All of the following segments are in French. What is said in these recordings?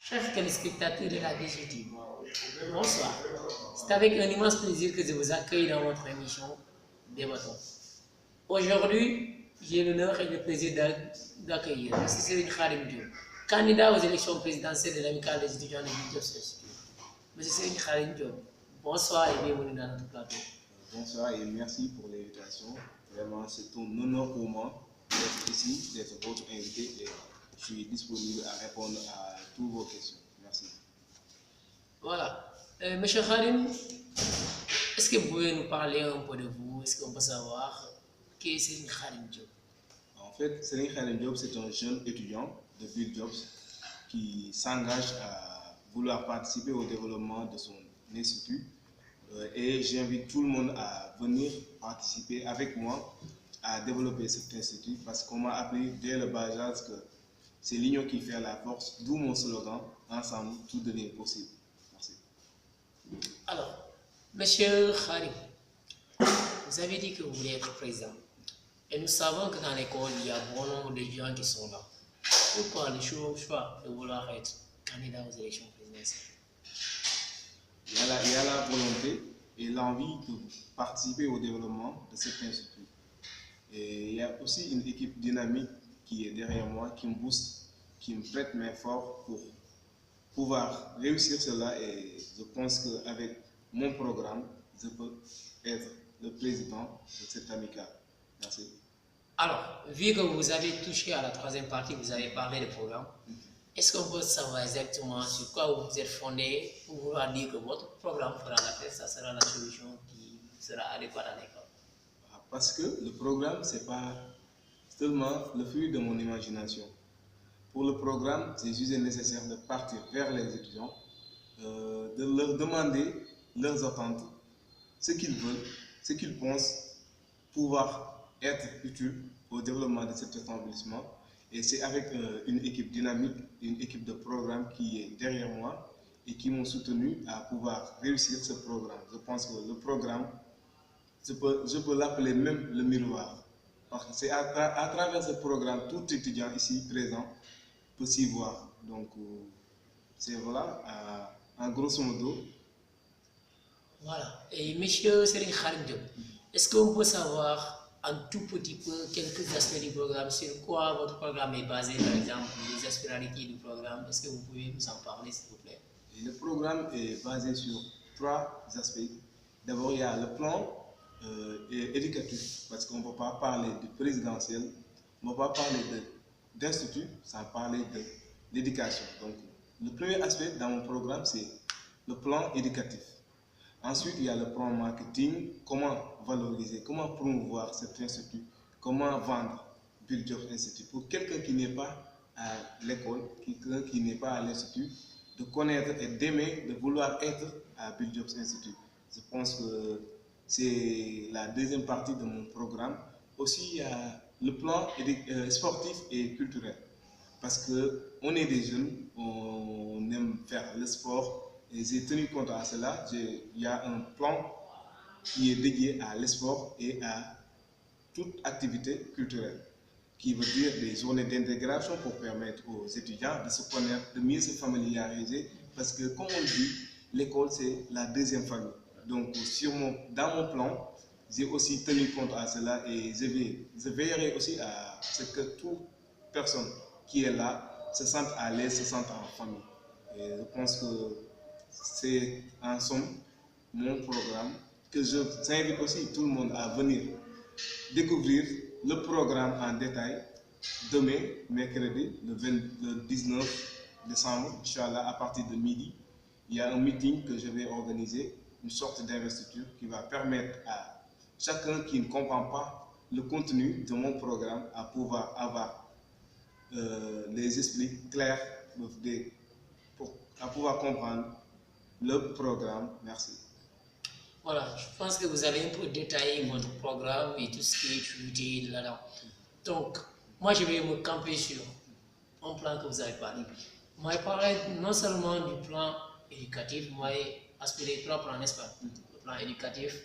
Chers téléspectateurs de la DGT, bonsoir. C'est avec un immense plaisir que je vous accueille dans votre émission Débattons. Aujourd'hui, j'ai l'honneur et le plaisir d'accueillir M. Serigne Khadim Diop, candidat aux élections présidentielles de l'Amicale des étudiants de l'Université Institut. M. Serigne Khadim Diop, bonsoir et bienvenue dans notre plateau. Bonsoir et merci pour l'invitation. Vraiment, c'est un honneur pour moi d'être ici, d'être votre invité et je suis disponible à répondre à toutes vos questions. Merci. Voilà. Monsieur Khadim, est-ce que vous pouvez nous parler un peu de vous? Est-ce qu'on peut savoir qui est Serigne Khadim Diop? En fait, Serigne Khadim Diop, c'est un jeune étudiant de Bill Jobs qui s'engage à vouloir participer au développement de son institut. Et j'invite tout le monde à venir participer avec moi à développer cet institut parce qu'on m'a appris dès le bas âge que c'est l'union qui fait la force, d'où mon slogan, ensemble, tout devient possible. Merci. Alors, Monsieur Khadim, vous avez dit que vous voulez être président. Et nous savons que dans l'école, il y a bon nombre de gens qui sont là. Pourquoi le choix de vouloir être candidat aux élections présidentielles? Il y a la volonté et l'envie de participer au développement de cet institut. Et il y a aussi une équipe dynamique qui est derrière moi, qui me booste, qui me prête main forte pour pouvoir réussir cela. Et je pense qu'avec mon programme, je peux être le président de cette amicale. Merci. Alors, vu que vous avez touché à la troisième partie, vous avez parlé de programme, est-ce qu'on peut savoir exactement sur quoi vous vous êtes fondé pour vouloir dire que votre programme fera l'affaire, ça sera la solution qui sera adéquate à l'école? Parce que le programme, ce n'est pas seulement le fruit de mon imagination. Pour le programme, c'est juste nécessaire de partir vers les étudiants, de leur demander leurs attentes, ce qu'ils veulent, ce qu'ils pensent pouvoir être utiles au développement de cet établissement. Et c'est avec une équipe dynamique, une équipe de programme qui est derrière moi et qui m'ont soutenu à pouvoir réussir ce programme. Je pense que le programme, je peux l'appeler même le miroir. Parce que c'est à travers ce programme, tout étudiant ici présent peut s'y voir. Donc, c'est voilà, en grosso modo. Voilà. Et Monsieur Serigne Khadim Diop, est-ce qu'on peut savoir un tout petit peu quelques aspects du programme, sur quoi votre programme est basé, par exemple, les aspéralités du programme? Est-ce que vous pouvez nous en parler, s'il vous plaît? Et le programme est basé sur trois aspects. D'abord, il y a le plan éducatif, parce qu'on ne peut pas parler du présidentiel, on ne peut pas parler d'institut sans parler de l'éducation. Donc, le premier aspect dans mon programme, c'est le plan éducatif. Ensuite, il y a le plan marketing, comment valoriser, comment promouvoir cet institut, comment vendre Bill Jobs Institute. Pour quelqu'un qui n'est pas à l'école, quelqu'un qui n'est pas à l'institut, de connaître et d'aimer, de vouloir être à Bill Jobs Institute. Je pense que c'est la deuxième partie de mon programme. Aussi, il y a le plan sportif et culturel. Parce qu'on est des jeunes, on aime faire le sport. Et j'ai tenu compte à cela. Il y a un plan qui est dédié à l'esport et à toute activité culturelle, qui veut dire des journées d'intégration pour permettre aux étudiants de se connaître, de mieux se familiariser. Parce que, comme on dit, l'école, c'est la deuxième famille. Donc, dans mon plan, j'ai aussi tenu compte à cela et je veillerai aussi à ce que toute personne qui est là se sente à l'aise, se sente en famille. Et je pense que c'est en somme mon programme que j'invite aussi tout le monde à venir découvrir le programme en détail demain, mercredi, le 19 décembre, Inch'Allah, à partir de midi. Il y a un meeting que je vais organiser, une sorte d'investiture qui va permettre à chacun qui ne comprend pas le contenu de mon programme à pouvoir avoir les esprits clairs à pouvoir comprendre le programme. Merci. Voilà, je pense que vous avez un peu détaillé votre programme et tout ce qui est utilisé là-dedans. Donc, moi, je vais me camper sur un plan que vous avez parlé. Moi, je parle non seulement du plan éducatif, moi, j'ai aspiré trois plans, n'est-ce pas? Le plan éducatif,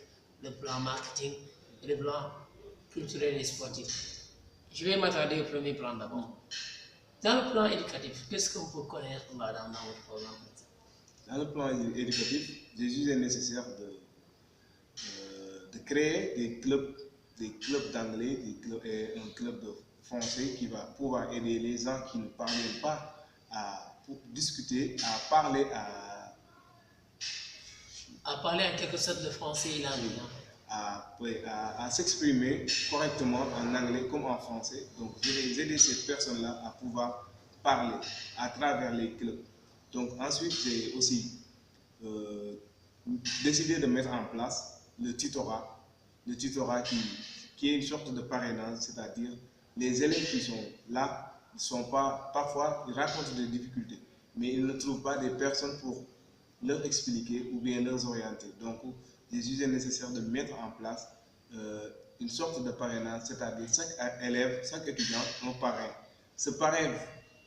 le plan marketing et le plan culturel et sportif. Je vais m'attarder au premier plan d'abord. Dans le plan éducatif, qu'est-ce qu'on peut connaître dans votre programme? Dans le plan éducatif, j'ai jugé nécessaire de créer des clubs d'anglais, et un club de français qui va pouvoir aider les gens qui ne parviennent pas à discuter, à parler, à parler en quelque sorte le français et l'anglais. à s'exprimer correctement en anglais comme en français. Donc, je vais aider ces personnes-là à pouvoir parler à travers les clubs. Donc, ensuite, j'ai aussi décidé de mettre en place le tutorat qui est une sorte de parrainage, c'est-à-dire les élèves qui sont là ne sont pas, parfois, ils rencontrent des difficultés, mais ils ne trouvent pas des personnes pour leur expliquer ou bien leur orienter. Donc, j'ai jugé nécessaire de mettre en place une sorte de parrainage, c'est-à-dire chaque élève, chaque étudiant, un parrain. Ce parrain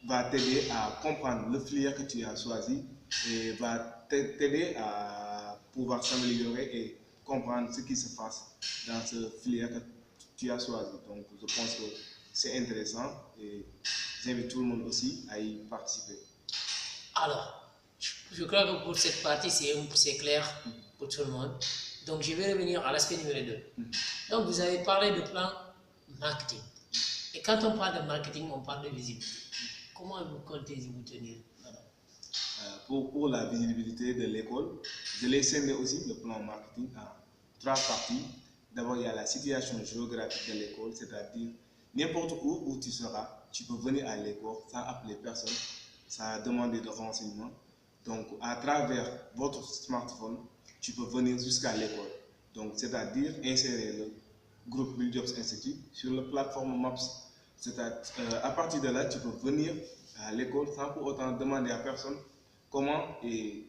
va t'aider à comprendre le filière que tu as choisi et va t'aider à pouvoir s'améliorer et comprendre ce qui se passe dans ce filière que tu as choisi. Donc, je pense que c'est intéressant et j'invite tout le monde aussi à y participer. Alors, je crois que pour cette partie, c'est clair pour tout le monde. Donc, je vais revenir à l'aspect numéro 2. Donc, vous avez parlé de plan marketing. Et quand on parle de marketing, on parle de visibilité. Comment vous comptez vous tenir? Pour la visibilité de l'école, je l'ai scindé aussi le plan marketing en 3 parties. D'abord, il y a la situation géographique de l'école, c'est-à-dire n'importe où tu seras, tu peux venir à l'école sans appeler personne, sans demander de renseignements. Donc, à travers votre smartphone, tu peux venir jusqu'à l'école. Donc, c'est-à-dire insérer le groupe Buildjobs Institute sur la plateforme Maps. À partir de là, tu peux venir à l'école sans pour autant demander à personne comment et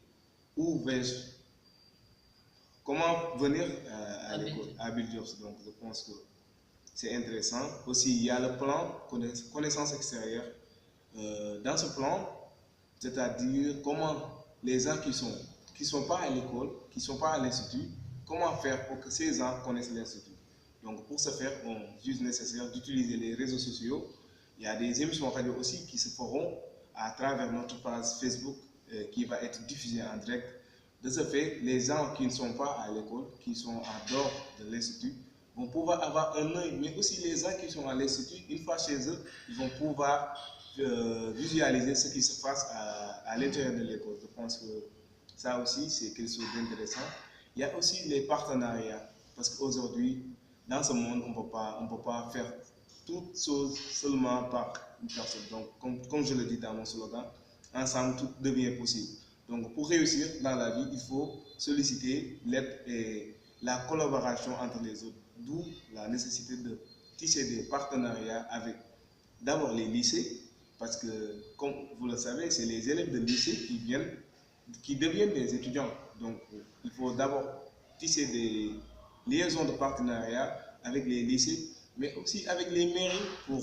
où vais-je, comment venir à l'école, à Buildjobs. Donc, je pense que c'est intéressant. Aussi, il y a le plan connaissance extérieure. Dans ce plan, c'est-à-dire comment les gens qui sont pas à l'école, qui ne sont pas à l'institut, comment faire pour que ces gens connaissent l'institut. Donc, pour ce faire, on juge nécessaire d'utiliser les réseaux sociaux. Il y a des émissions radio aussi qui se feront à travers notre page Facebook qui va être diffusée en direct. De ce fait, les gens qui ne sont pas à l'école, qui sont en dehors de l'institut, vont pouvoir avoir un œil, mais aussi les gens qui sont à l'institut, une fois chez eux, ils vont pouvoir visualiser ce qui se passe à l'intérieur de l'école. Je pense que ça aussi, c'est quelque chose d'intéressant. Il y a aussi les partenariats, parce qu'aujourd'hui, dans ce monde, on ne peut pas faire toutes choses seulement par une personne. Donc, comme je le dis dans mon slogan, ensemble, tout devient possible. Donc, pour réussir dans la vie, il faut solliciter l'aide et la collaboration entre les autres. D'où la nécessité de tisser des partenariats avec d'abord les lycées, parce que, comme vous le savez, c'est les élèves de lycée qui deviennent des étudiants. Donc, il faut d'abord tisser des liaisons de partenariat avec les lycées, mais aussi avec les mairies pour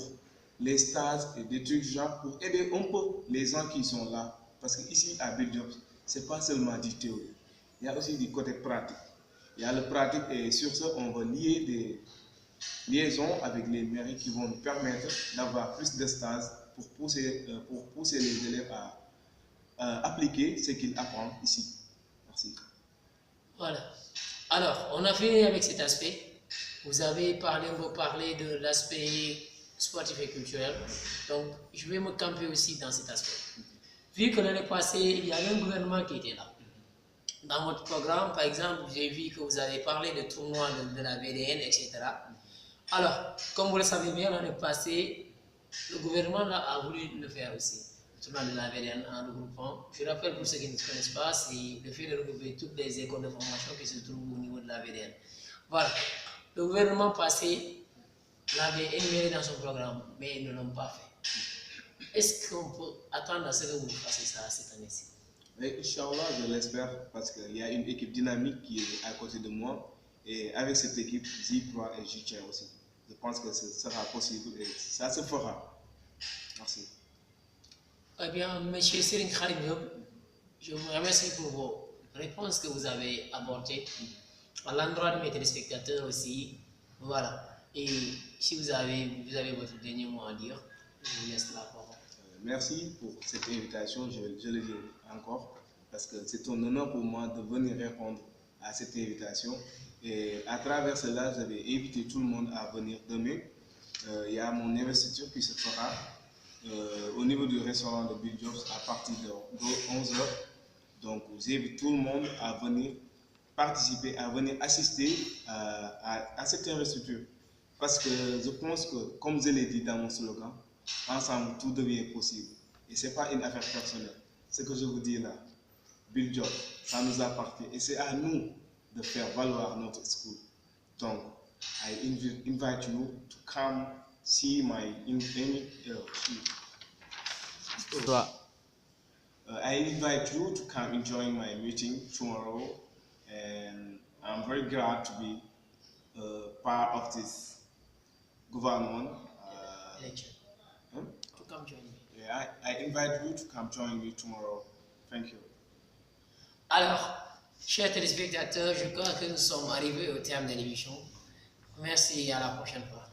les stages et des trucs genre pour aider un peu les gens qui sont là. Parce qu'ici, à Buildjobs, ce n'est pas seulement du théorie. Il y a aussi du côté pratique. Il y a le pratique et sur ce, on va lier des liaisons avec les mairies qui vont nous permettre d'avoir plus de stages pour pousser les élèves à appliquer ce qu'ils apprennent ici. Merci. Voilà. Alors, on a fini avec cet aspect. Vous avez parlé de l'aspect sportif et culturel. Donc, je vais me camper aussi dans cet aspect. Vu que l'année passée, il y avait un gouvernement qui était là. Dans votre programme, par exemple, j'ai vu que vous avez parlé de tournois de la VDN, etc. Alors, comme vous le savez bien, l'année passée, le gouvernement a voulu le faire aussi. Le tournoi de la VDN en regroupant. Je rappelle pour ceux qui ne connaissent pas, c'est le fait de regrouper toutes les écoles de formation qui se trouvent au niveau de la VDN. Voilà. Le gouvernement passé l'avait énuméré dans son programme, mais ils ne l'ont pas fait. Est-ce qu'on peut attendre à ce que vous fassiez ça cette année-ci? Inch'Allah, je l'espère, parce qu'il y a une équipe dynamique qui est à côté de moi. Et avec cette équipe, j'y crois et j'y tiens aussi. Je pense que ce sera possible et ça se fera. Merci. Eh bien, M. Serigne Khadim Diop, je vous remercie pour vos réponses que vous avez apportées à l'endroit de mes téléspectateurs aussi. Voilà. Et si vous avez votre dernier mot à dire, je vous laisse la parole. merci pour cette invitation, je le dis encore, parce que c'est un honneur pour moi de venir répondre à cette invitation. Et à travers cela, je vais inviter tout le monde à venir demain. Il y a mon investiture qui se fera au niveau du restaurant de Bill Jobs à partir de 11h. Donc, j'invite tout le monde à venir participer, à venir assister à cette investiture. Parce que je pense que, comme je l'ai dit dans mon slogan, ensemble, tout devient possible. Et ce n'est pas une affaire personnelle. Ce que je vous dis là, Bill Jobs, ça nous appartient. Et c'est à nous de faire valoir notre school. Donc, I invite you to come see my I invite you to come and join my meeting tomorrow, and I'm very glad to be part of this government. Lecture. To come join me. Yeah, I invite you to come join me tomorrow. Thank you. Alors, chers téléspectateurs, je crois que nous sommes arrivés au terme de l'émission. Merci et à la prochaine fois.